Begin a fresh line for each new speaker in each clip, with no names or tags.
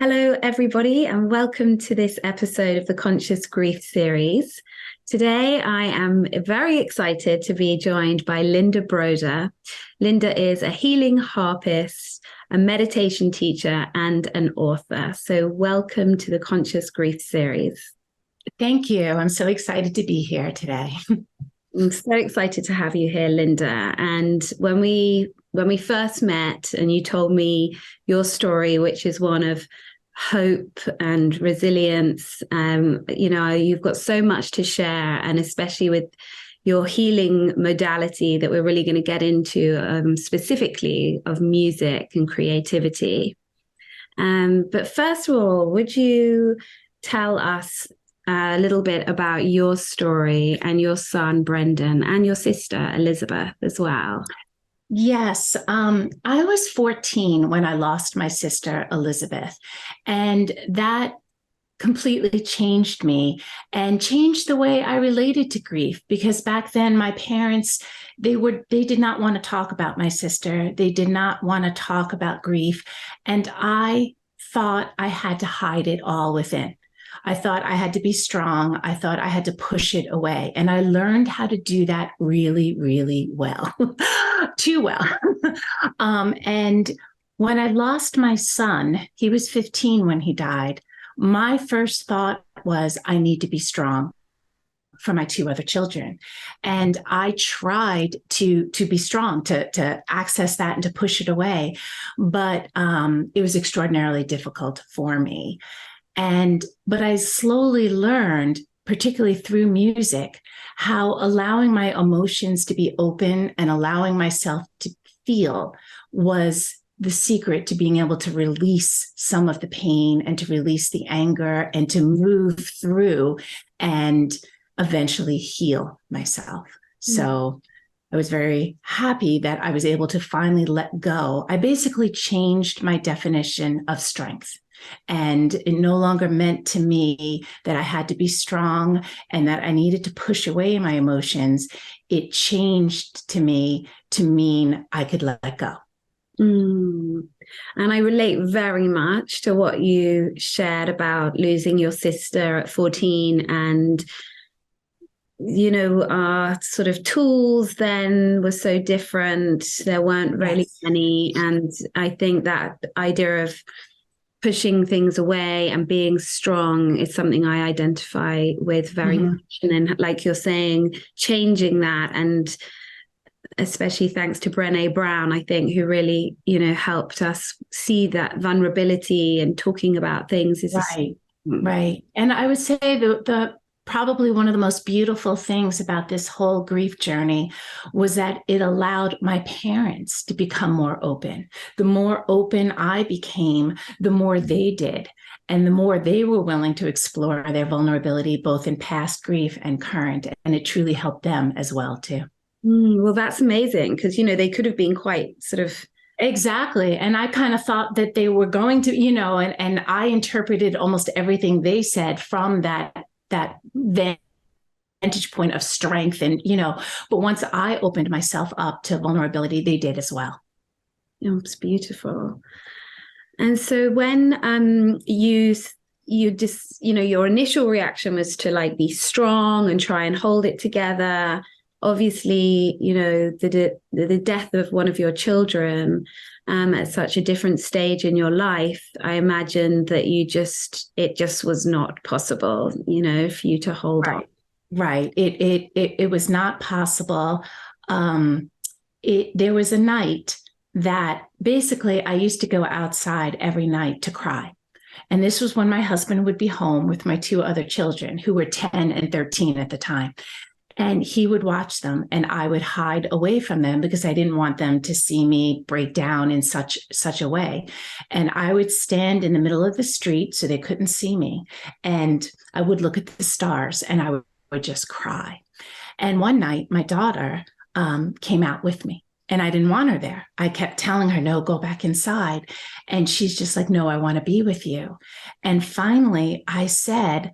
Hello, everybody, and welcome to this episode of the Conscious Grief series. Today, I am very excited to be joined by Linda Broder. Linda is a healing harpist, a meditation teacher, and an author. So, welcome to the Conscious Grief series.
Thank you. I'm so excited to be here today.
I'm so excited to have you here, Linda. And when we first met, and you told me your story, which is one of hope and resilience, you've got so much to share, and especially with your healing modality that we're really going to get into, specifically of music and creativity. But first of all, would you tell us a little bit about your story and your son, Brendan, and your sister, Elizabeth, as well?
Yes, I was 14 when I lost my sister, Elizabeth, and that completely changed me and changed the way I related to grief, because back then my parents, they did not want to talk about my sister. They did not want to talk about grief. And I thought I had to hide it all within. I thought I had to be strong. I thought I had to push it away. And I learned how to do that really, really well, too well. And when I lost my son, he was 15 when he died. My first thought was, I need to be strong for my two other children. And I tried to be strong, to access that and to push it away. But it was extraordinarily difficult for me. But I slowly learned, particularly through music, how allowing my emotions to be open and allowing myself to feel was the secret to being able to release some of the pain and to release the anger and to move through and eventually heal myself. So I was very happy that I was able to finally let go. I basically changed my definition of strength. And it no longer meant to me that I had to be strong and that I needed to push away my emotions. It changed to me to mean I could let go.
And I relate very much to what you shared about losing your sister at 14. And, our sort of tools then were so different. There weren't really any. And I think that idea of pushing things away and being strong is something I identify with very much. And then, like you're saying, changing that, and especially thanks to Brené Brown, I think, who really, helped us see that vulnerability and talking about things is
right. And I would say the probably one of the most beautiful things about this whole grief journey was that it allowed my parents to become more open. The more open I became, the more they did. And the more they were willing to explore their vulnerability, both in past grief and current. And it truly helped them as well, too.
Well, that's amazing, because, they could have been quite sort of.
Exactly. And I kind of thought that they were going to, and I interpreted almost everything they said from that vantage point of strength. And, but once I opened myself up to vulnerability, they did as well.
Oh, it's beautiful. And so when you just, your initial reaction was to be strong and try and hold it together. Obviously, the death of one of your children at such a different stage in your life, I imagine that it just was not possible, for you to hold on.
Right. It was not possible. There was a night that basically I used to go outside every night to cry. And this was when my husband would be home with my two other children, who were 10 and 13 at the time. And he would watch them, and I would hide away from them because I didn't want them to see me break down in such a way. And I would stand in the middle of the street so they couldn't see me. And I would look at the stars and I would just cry. And one night, my daughter came out with me, and I didn't want her there. I kept telling her, no, go back inside. And she's just like, no, I want to be with you. And finally, I said,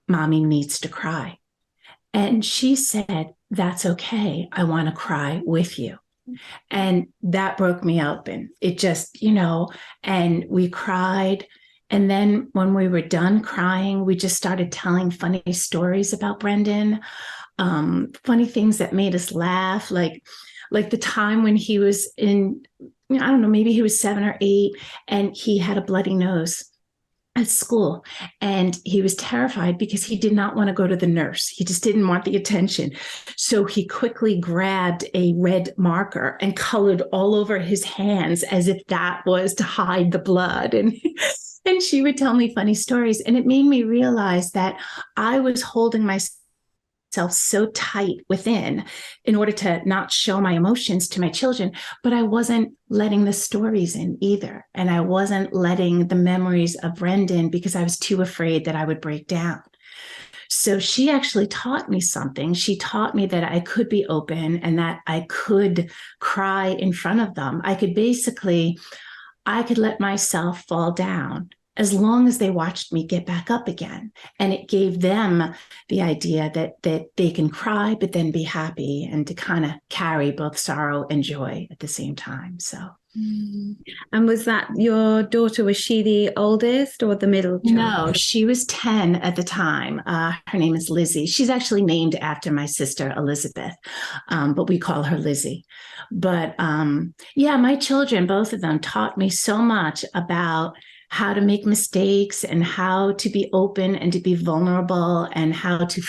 Mommy needs to cry. And she said, that's okay. I want to cry with you. And that broke me open. It just, and we cried And then when we were done crying, we just started telling funny stories about Brendan, funny things that made us laugh, like the time when he was in, I don't know, maybe he was 7 or 8, and he had a bloody nose at school, and he was terrified because he did not want to go to the nurse. He just didn't want the attention. So he quickly grabbed a red marker and colored all over his hands as if that was to hide the blood. And she would tell me funny stories, and it made me realize that I was holding myself so tight within in order to not show my emotions to my children, but I wasn't letting the stories in either. And I wasn't letting the memories of Brendan because I was too afraid that I would break down. So she actually taught me something. She taught me that I could be open and that I could cry in front of them. I could let myself fall down as long as they watched me get back up again. And it gave them the idea that they can cry, but then be happy, and to kind of carry both sorrow and joy at the same time. So.
And was that your daughter? Was she the oldest or the middle child?
No, she was 10 at the time. Her name is Lizzie. She's actually named after my sister, Elizabeth, but we call her Lizzie. But yeah, my children, both of them, taught me so much about how to make mistakes and how to be open and to be vulnerable and how to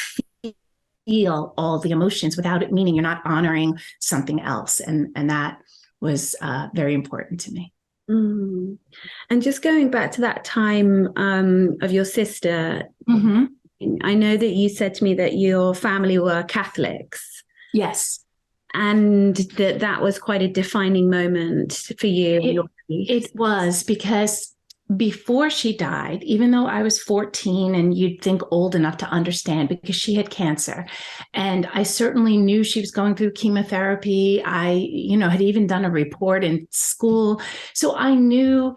feel all the emotions without it meaning you're not honoring something else. And that was very important to me.
Mm. And just going back to that time of your sister,
Mm-hmm.
I know that you said to me that your family were Catholics.
Yes.
And that was quite a defining moment for you.
It was, because before she died, even though I was 14 and you'd think old enough to understand, because she had cancer, and I certainly knew she was going through chemotherapy. I, had even done a report in school. So I knew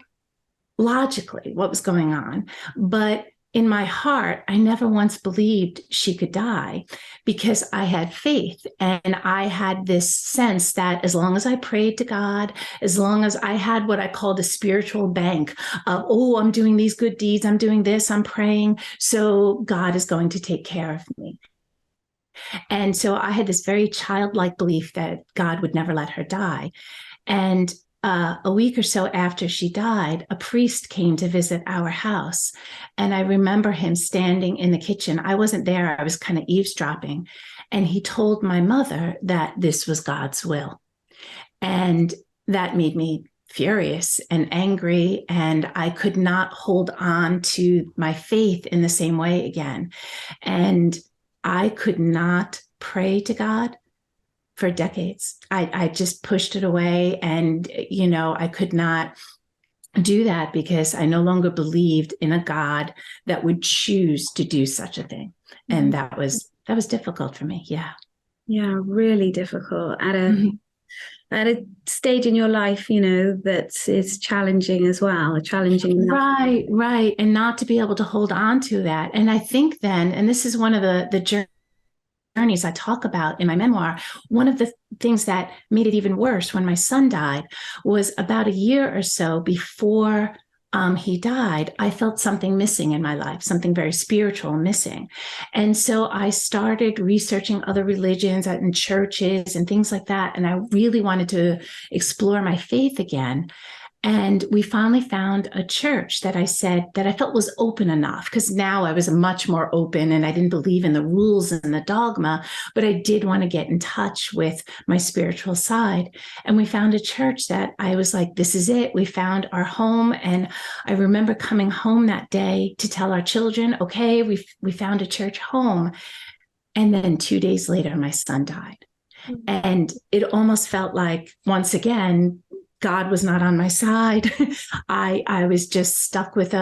logically what was going on. But in my heart, I never once believed she could die, because I had faith and I had this sense that as long as I prayed to God, as long as I had what I called a spiritual bank of, oh, I'm doing these good deeds, I'm doing this, I'm praying, so God is going to take care of me. And so I had this very childlike belief that God would never let her die. And a week or so after she died, a priest came to visit our house. And I remember him standing in the kitchen. I wasn't there. I was kind of eavesdropping. And he told my mother that this was God's will. And that made me furious and angry. And I could not hold on to my faith in the same way again. And I could not pray to God for decades. I just pushed it away, and I could not do that because I no longer believed in a God that would choose to do such a thing. And that was difficult for me.
Yeah, really difficult at a stage in your life, that is challenging as well, challenging.
Right. And not to be able to hold on to that. And I think then, and this is one of the journeys I talk about in my memoir, one of the things that made it even worse when my son died was about a year or so before he died, I felt something missing in my life, something very spiritual missing. And so I started researching other religions and churches and things like that. And I really wanted to explore my faith again. And we finally found a church that I felt was open enough, because now I was much more open and I didn't believe in the rules and the dogma, but I did want to get in touch with my spiritual side. And we found a church that I was like, this is it. We found our home. And I remember coming home that day to tell our children, okay, we found a church home. And then 2 days later, my son died. Mm-hmm. And it almost felt like, once again, God was not on my side. I was just stuck with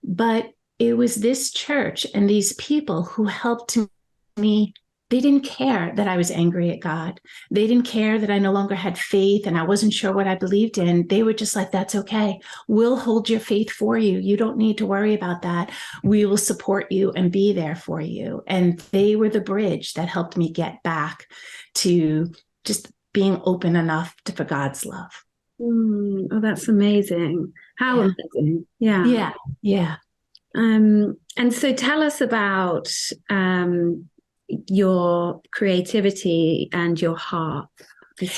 but it was this church and these people who helped me. They didn't care that I was angry at God. They didn't care that I no longer had faith and I wasn't sure what I believed in. They were just like, that's okay. We'll hold your faith for you. You don't need to worry about that. We will support you and be there for you. And they were the bridge that helped me get back to just being open enough for God's love.
Oh, that's amazing. How
Yeah.
amazing. Yeah.
Yeah. Yeah.
And so tell us about your creativity and your harp.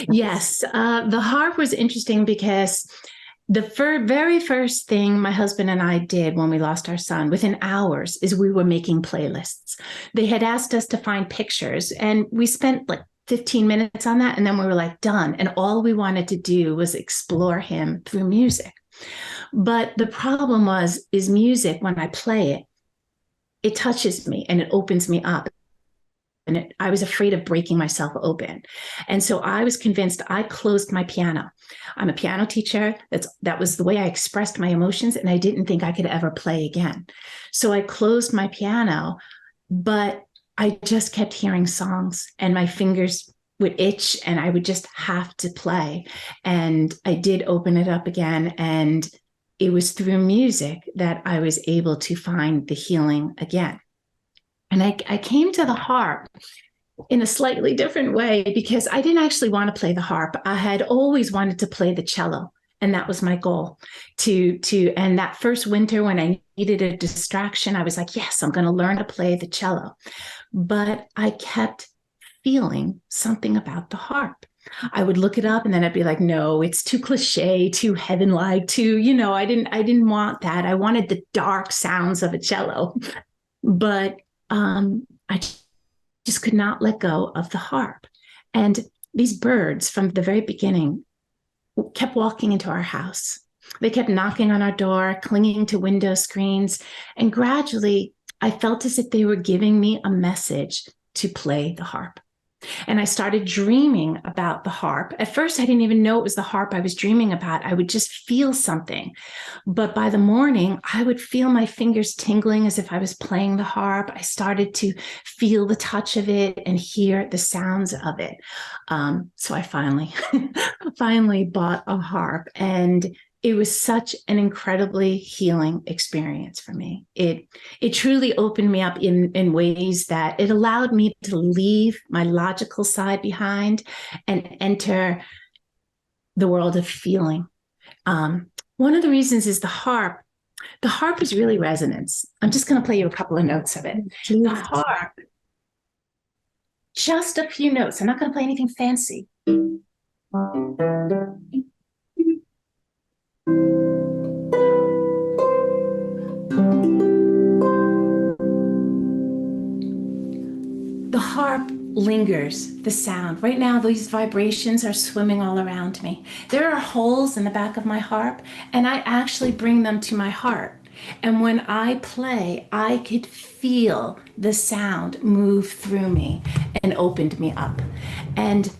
Yes. The harp was interesting because the very first thing my husband and I did when we lost our son within hours is we were making playlists. They had asked us to find pictures, and we spent like 15 minutes on that. And then we were like, done. And all we wanted to do was explore him through music. But the problem is music, when I play it, it touches me and it opens me up. And I was afraid of breaking myself open. And so I was convinced. I closed my piano. I'm a piano teacher. That was the way I expressed my emotions. And I didn't think I could ever play again. So I closed my piano, but I just kept hearing songs and my fingers would itch and I would just have to play. And I did open it up again. And it was through music that I was able to find the healing again. And I came to the harp in a slightly different way because I didn't actually want to play the harp. I had always wanted to play the cello. And that was my goal and that first winter when I needed a distraction, I was like, yes, I'm going to learn to play the cello. But I kept feeling something about the harp. I would look it up and then I'd be like, no, it's too cliche, too heaven-like, I didn't want that. I wanted the dark sounds of a cello. But I just could not let go of the harp. And these birds from the very beginning kept walking into our house. They kept knocking on our door, clinging to window screens. And gradually, I felt as if they were giving me a message to play the harp. And I started dreaming about the harp. At first, I didn't even know it was the harp I was dreaming about. I would just feel something. But by the morning, I would feel my fingers tingling as if I was playing the harp. I started to feel the touch of it and hear the sounds of it. So I finally bought a harp, and it was such an incredibly healing experience for me. It truly opened me up in ways that it allowed me to leave my logical side behind and enter the world of feeling. One of the reasons is the harp. The harp is really resonance. I'm just going to play you a couple of notes of it. The harp, just a few notes. I'm not going to play anything fancy. The harp lingers, the sound. Right now, these vibrations are swimming all around me. There are holes in the back of my harp, and I actually bring them to my heart. And when I play, I could feel the sound move through me and opened me up. And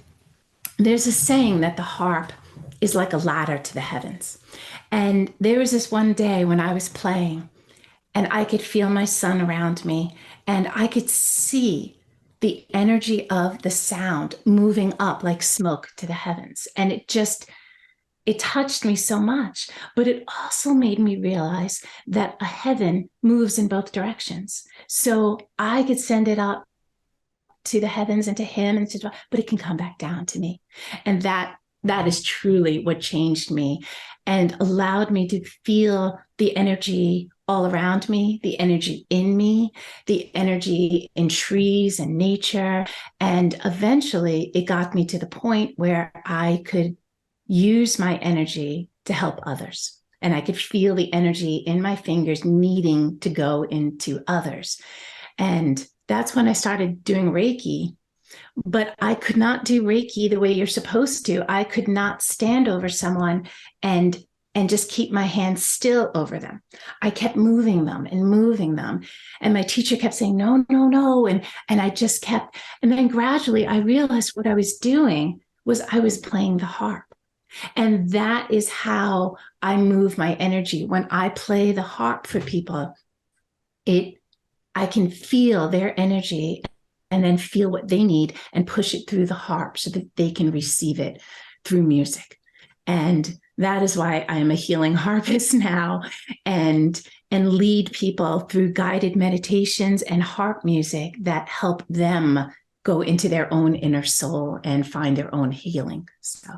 there's a saying that the harp is like a ladder to the heavens. And there was this one day when I was playing, and I could feel my son around me, and I could see the energy of the sound moving up like smoke to the heavens. And it touched me so much, but it also made me realize that a heaven moves in both directions. So I could send it up to the heavens and to him, but it can come back down to me. And that is truly what changed me and allowed me to feel the energy all around me, the energy in me, the energy in trees and nature. And eventually it got me to the point where I could use my energy to help others. And I could feel the energy in my fingers needing to go into others. And that's when I started doing Reiki. But I could not do Reiki the way you're supposed to. I could not stand over someone and just keep my hands still over them. I kept moving them. And my teacher kept saying, no, no, no. And I just kept, and then gradually I realized what I was doing was I was playing the harp. And that is how I move my energy. When I play the harp for people, I can feel their energy and then feel what they need and push it through the harp so that they can receive it through music. And that is why I am a healing harpist now and lead people through guided meditations and harp music that help them go into their own inner soul and find their own healing. So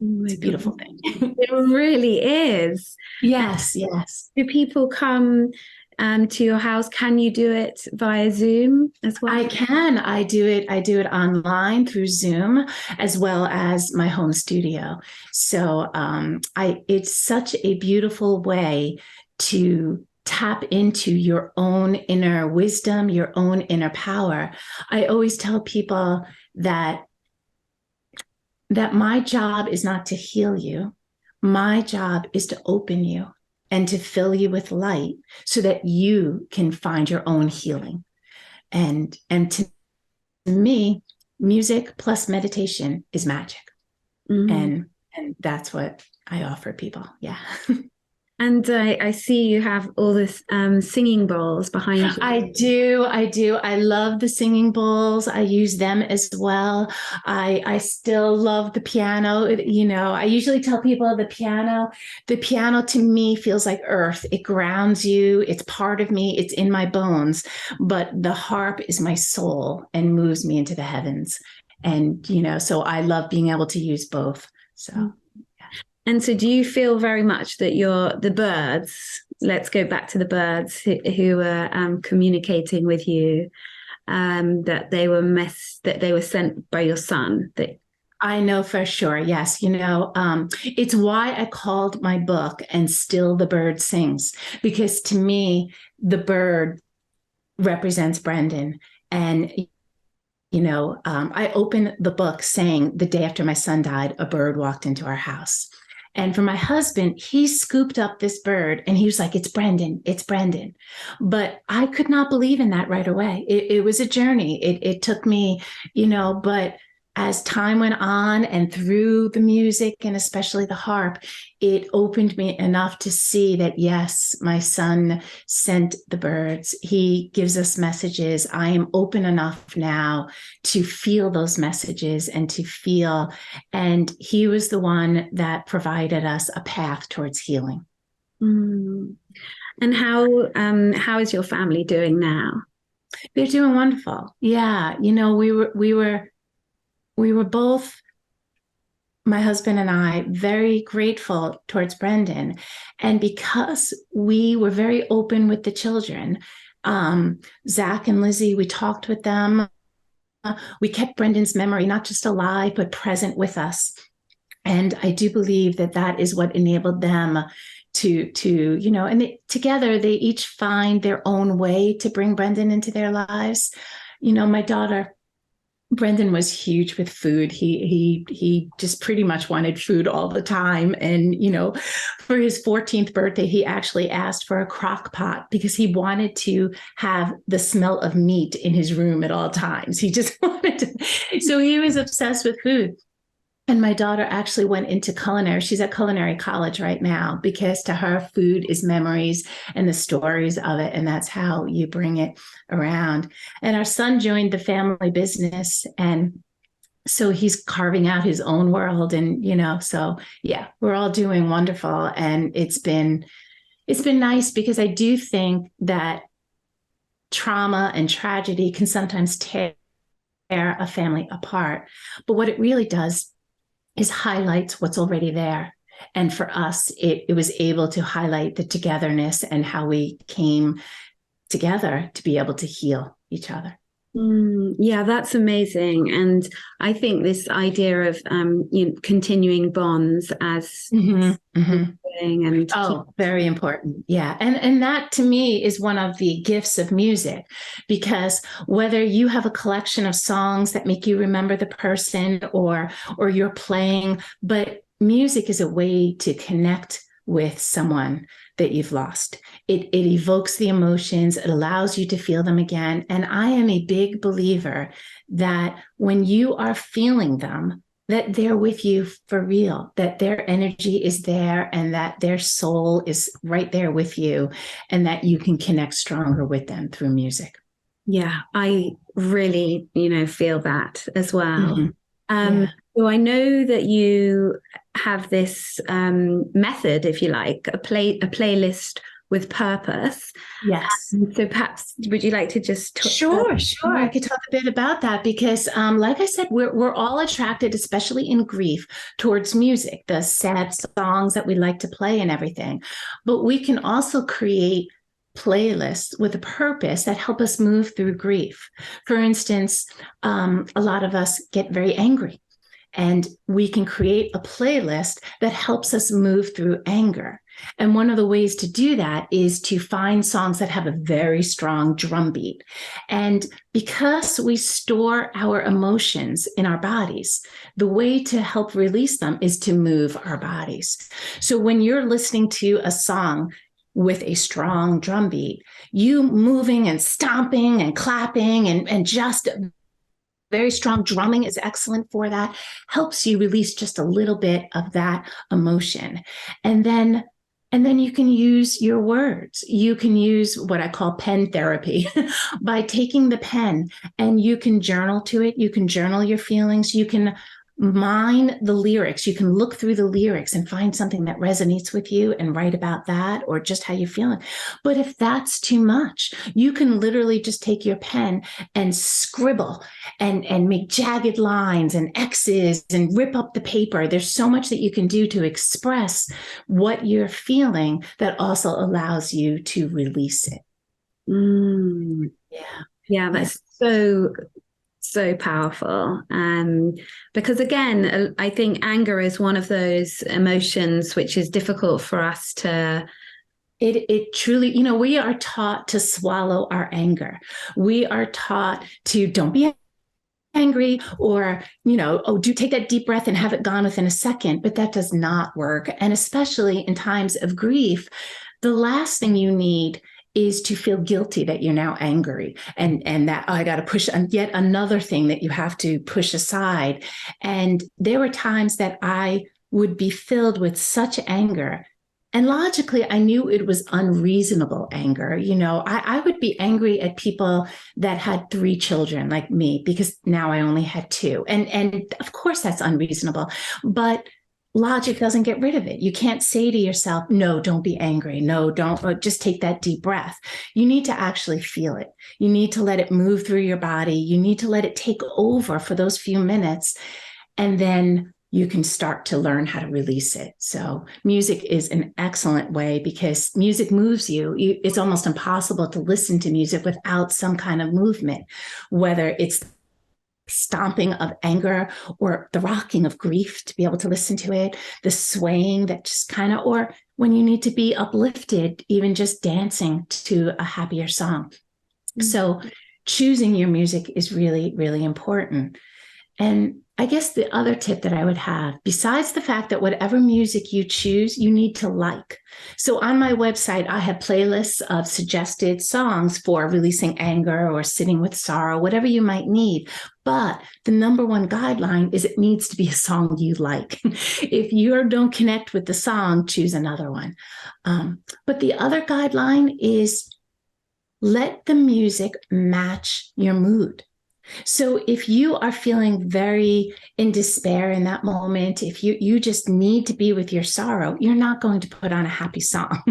Oh my
It's a beautiful
God.
thing.
It really is. And
Yes, yes.
do people come to your house? Can you do it via Zoom as
I
well?
can. I do it online through Zoom as well as my home studio. So I it's such a beautiful way to tap into your own inner wisdom, your own inner power. I always tell people that my job is not to heal you. My job is to open you and to fill you with light so that you can find your own healing. And to me, music plus meditation is magic.
Mm.
And that's what I offer people. Yeah.
And I see you have all this singing bowls behind you.
I do. I do. I love the singing bowls. I use them as well. I still love the piano. I usually tell people the piano to me feels like earth. It grounds you. It's part of me. It's in my bones. But the harp is my soul and moves me into the heavens. And, so I love being able to use both. So.
And so do you feel very much that the birds, let's go back to the birds who were communicating with you, that that they were sent by your son? That
I know for sure. Yes. It's why I called my book And Still the Bird Sings, because to me, the bird represents Brendan. And, I opened the book saying the day after my son died, a bird walked into our house. And for my husband, he scooped up this bird and he was like, it's Brendan, it's Brendan. But I could not believe in that right away. It was a journey. It took me, but as time went on and through the music and especially the harp, it opened me enough to see that, yes, my son sent the birds. He gives us messages. I am open enough now to feel those messages and to feel. And he was the one that provided us a path towards healing.
Mm. And how is your family doing now?
They're doing wonderful. Yeah. We were both, my husband and I, very grateful towards Brendan. And because we were very open with the children, Zach and Lizzie, we talked with them. We kept Brendan's memory not just alive, but present with us. And I do believe that that is what enabled them together they each find their own way to bring Brendan into their lives. My daughter, Brendan was huge with food. He just pretty much wanted food all the time. And, for his 14th birthday, he actually asked for a crock pot because he wanted to have the smell of meat in his room at all times. He just wanted to. So he was obsessed with food. And my daughter actually went into culinary. She's at culinary college right now because to her, food is memories and the stories of it. And that's how you bring it around. And our son joined the family business. And so he's carving out his own world. And, so yeah, we're all doing wonderful. And it's been nice because I do think that trauma and tragedy can sometimes tear a family apart. But what it really does is highlights what's already there. And for us, it was able to highlight the togetherness and how we came together to be able to heal each other.
Yeah, that's amazing. And I think this idea of continuing bonds as and
very important. Yeah. And that to me is one of the gifts of music, because whether you have a collection of songs that make you remember the person or you're playing, but music is a way to connect with someone that you've lost. It evokes the emotions. It allows you to feel them again. And I am a big believer that when you are feeling them, that they're with you for real, that their energy is there and that their soul is right there with you and that you can connect stronger with them through music.
Yeah, I really, feel that as well.
Mm-hmm. Yeah.
So I know that you have this method, if you like, a playlist with purpose.
Yes.
So perhaps would you like to just talk?
Sure, sure. I could talk a bit about that because, like I said, we're all attracted, especially in grief, towards music, the sad songs that we like to play and everything. But we can also create playlists with a purpose that help us move through grief. For instance, a lot of us get very angry, and we can create a playlist that helps us move through anger. And one of the ways to do that is to find songs that have a very strong drum beat. And because we store our emotions in our bodies, the way to help release them is to move our bodies. So when you're listening to a song with a strong drum beat, you moving and stomping and clapping and just very strong drumming is excellent for that, helps you release just a little bit of that emotion. And then you can use your words. You can use what I call pen therapy by taking the pen, and you can journal to it. You can journal your feelings. You can mine the lyrics. You can look through the lyrics and find something that resonates with you and write about that, or just how you're feeling. But if that's too much, you can literally just take your pen and scribble and make jagged lines and X's and rip up the paper. There's so much that you can do to express what you're feeling that also allows you to release it.
Yeah, that's so powerful. Because again, I think anger is one of those emotions which is difficult for us to.
It truly, we are taught to swallow our anger. We are taught to don't be angry, or, do take that deep breath and have it gone within a second. But that does not work. And especially in times of grief, the last thing you need is to feel guilty that you're now angry and that I got to push yet another thing that you have to push aside. And there were times that I would be filled with such anger. And logically, I knew it was unreasonable anger. I would be angry at people that had 3 children like me, because now I only had 2. And of course, that's unreasonable. But logic doesn't get rid of it. You can't say to yourself, no, don't be angry. No, don't, or just take that deep breath. You need to actually feel it. You need to let it move through your body. You need to let it take over for those few minutes. And then you can start to learn how to release it. So music is an excellent way, because music moves you. It's almost impossible to listen to music without some kind of movement, whether it's stomping of anger or the rocking of grief, to be able to listen to it, the swaying that just kind of, or when you need to be uplifted, even just dancing to a happier song. Mm-hmm. So choosing your music is really, really important. And I guess the other tip that I would have, besides the fact that whatever music you choose, you need to like. So on my website, I have playlists of suggested songs for releasing anger or sitting with sorrow, whatever you might need. But the number one guideline is it needs to be a song you like. If you don't connect with the song, choose another one. But the other guideline is let the music match your mood. So if you are feeling very in despair in that moment, if you just need to be with your sorrow, you're not going to put on a happy song.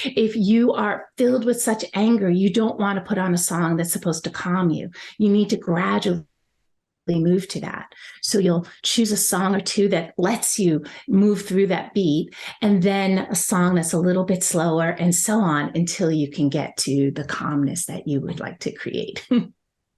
If you are filled with such anger, you don't want to put on a song that's supposed to calm you. You need to gradually move to that. So you'll choose a song or two that lets you move through that beat, and then a song that's a little bit slower, and so on, until you can get to the calmness that you would like to create.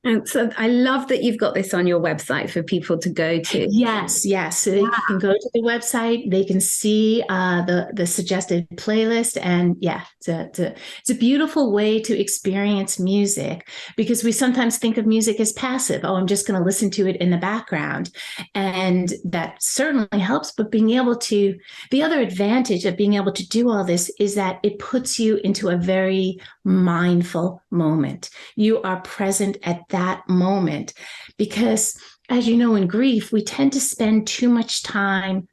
And so I love that you've got this on your website for people to go to.
Yes. So they can go to the website. They can see the suggested playlist, and it's a beautiful way to experience music, because we sometimes think of music as passive. Oh, I'm just going to listen to it in the background, and that certainly helps. But the other advantage of being able to do all this is that it puts you into a very mindful moment. You are present at that moment, because as you know, in grief, we tend to spend too much time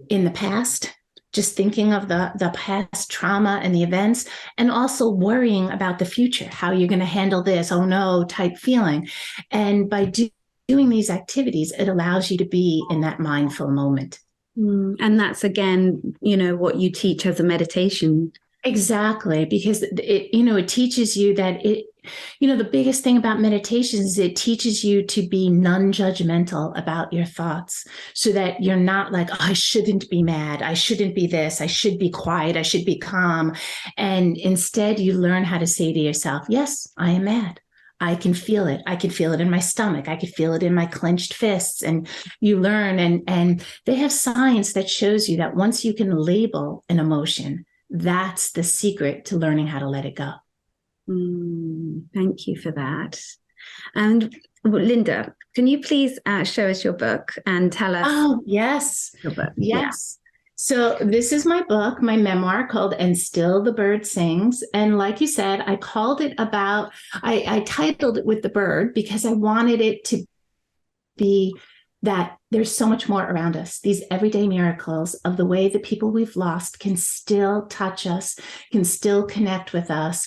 in the past, just thinking of the past trauma and the events, and also worrying about the future, how you're going to handle this, oh no, type feeling. And by doing these activities, it allows you to be in that mindful moment.
And that's, again, what you teach as a meditation.
Exactly, because it teaches you that the biggest thing about meditation is it teaches you to be non-judgmental about your thoughts so that you're not like, oh, I shouldn't be mad. I shouldn't be this. I should be quiet. I should be calm. And instead you learn how to say to yourself, yes, I am mad. I can feel it. I can feel it in my stomach. I can feel it in my clenched fists. And you learn, and they have science that shows you that once you can label an emotion, that's the secret to learning how to let it go.
Thank you for that. And Linda, can you please show us your book and tell us?
Oh, yes.
Your book.
Yes. So this is my book, my memoir called And Still the Bird Sings. And like you said, I titled it with the bird because I wanted it to be that there's so much more around us, these everyday miracles of the way the people we've lost can still touch us, can still connect with us,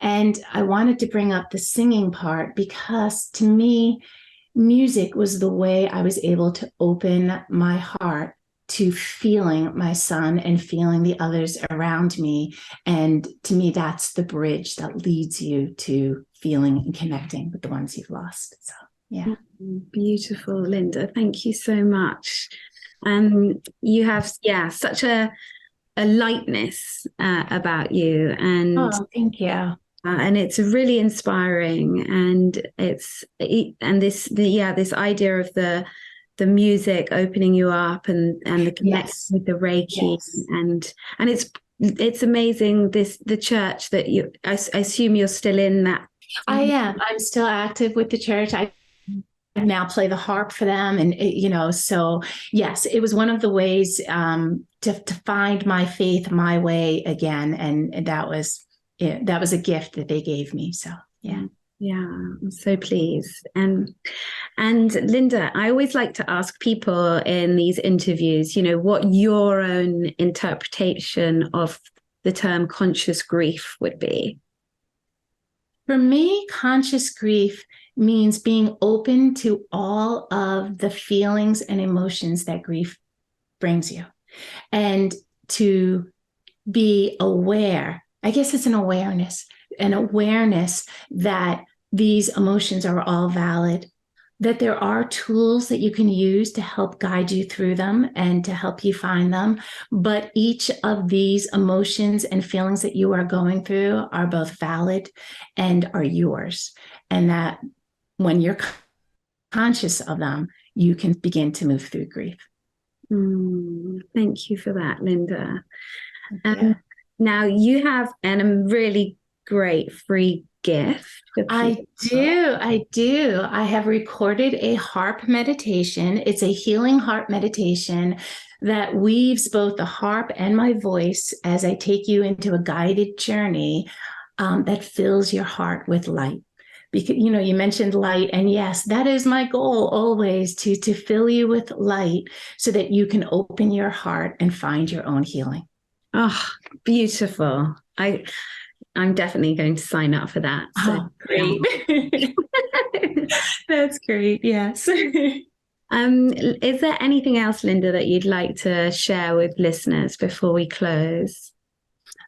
and I wanted to bring up the singing part because to me, music was the way I was able to open my heart to feeling my son and feeling the others around me. And to me, that's the bridge that leads you to feeling and connecting with the ones you've lost. So, yeah.
Beautiful, Linda. Thank you so much. You have, such a lightness about you, and
thank you.
And it's really inspiring, and this idea of the music opening you up, and the connection with the Reiki, and it's amazing. The church that I assume you're still in that.
I am. I'm still active with the church. I now play the harp for them, and so yes, it was one of the ways to find my faith, my way again, and that was a gift that they gave me. So yeah.
I'm so pleased. And Linda, I always like to ask people in these interviews, what your own interpretation of the term conscious grief would be.
For me, conscious grief means being open to all of the feelings and emotions that grief brings you, and to be aware. I guess it's an awareness that these emotions are all valid, that there are tools that you can use to help guide you through them and to help you find them. But each of these emotions and feelings that you are going through are both valid and are yours. And that when you're conscious of them, you can begin to move through grief.
Thank you for that, Linda. Now you have a really great free gift.
I do. I have recorded a harp meditation. It's a healing harp meditation that weaves both the harp and my voice as I take you into a guided journey that fills your heart with light. Because you mentioned light, and yes, that is my goal always, to fill you with light so that you can open your heart and find your own healing.
Oh, beautiful. I'm definitely going to sign up for that. So
great. That's great. Yes.
Is there anything else, Linda, that you'd like to share with listeners before we close?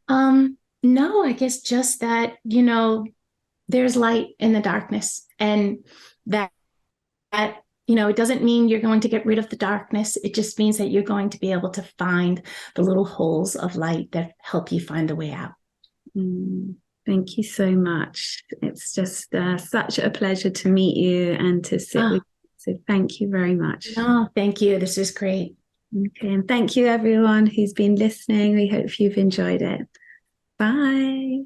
No, I guess just that, there's light in the darkness, and that it doesn't mean you're going to get rid of the darkness. It just means that you're going to be able to find the little holes of light that help you find the way out.
Thank you so much. It's just such a pleasure to meet you and to sit with you. So thank you very much.
No, thank you. This is great.
Okay, and thank you everyone who's been listening. We hope you've enjoyed it. Bye.